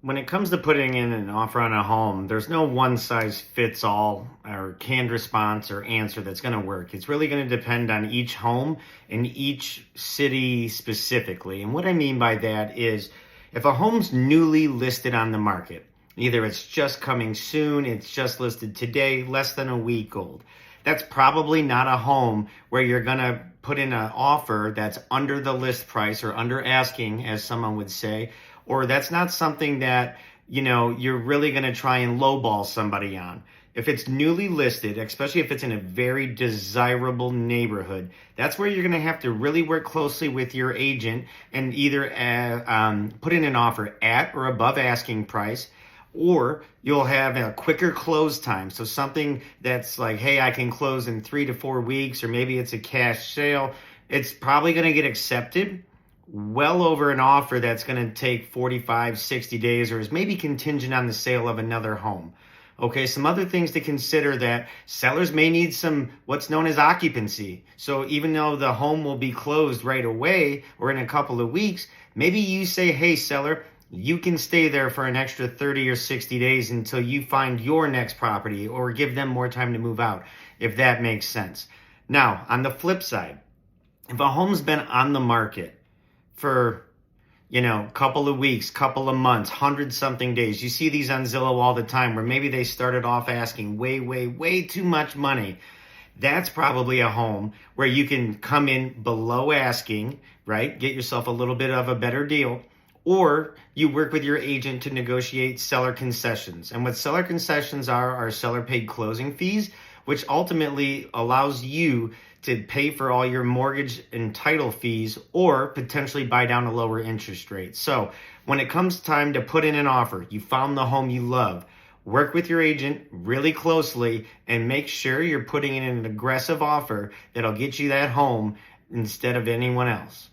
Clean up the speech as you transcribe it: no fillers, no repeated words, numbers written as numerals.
When it comes to putting in an offer on a home, there's no one size fits all or canned response or answer that's going to work. It's really going to depend on each home and each city specifically. And what I mean by that is if a home's newly listed on the market, either it's just coming soon, it's just listed today, less than a week old, that's probably not a home where you're going to put in an offer that's under the list price or under asking, as someone would say, or that's not something that, you're really going to try and lowball somebody on. If it's newly listed, especially if it's in a very desirable neighborhood, that's where you're going to have to really work closely with your agent and either put in an offer at or above asking price, or you'll have a quicker close time. So something that's like, hey, I can close in 3 to 4 weeks, or maybe it's a cash sale. It's probably going to get accepted well over an offer that's going to take 45, 60 days, or is maybe contingent on the sale of another home. Okay, some other things to consider: that sellers may need some what's known as occupancy. So even though the home will be closed right away or in a couple of weeks, maybe you say, hey, seller, you can stay there for an extra 30 or 60 days until you find your next property, or give them more time to move out, if that makes sense. Now, on the flip side, if a home's been on the market for, couple of weeks, couple of months, 100 something days. You see these on Zillow all the time where maybe they started off asking way, way, way too much money. That's probably a home where you can come in below asking, right? Get yourself a little bit of a better deal. Or you work with your agent to negotiate seller concessions. And what seller concessions are seller paid closing fees, which ultimately allows you to pay for all your mortgage and title fees, or potentially buy down a lower interest rate. So when it comes time to put in an offer, you found the home you love, work with your agent really closely and make sure you're putting in an aggressive offer that'll get you that home instead of anyone else.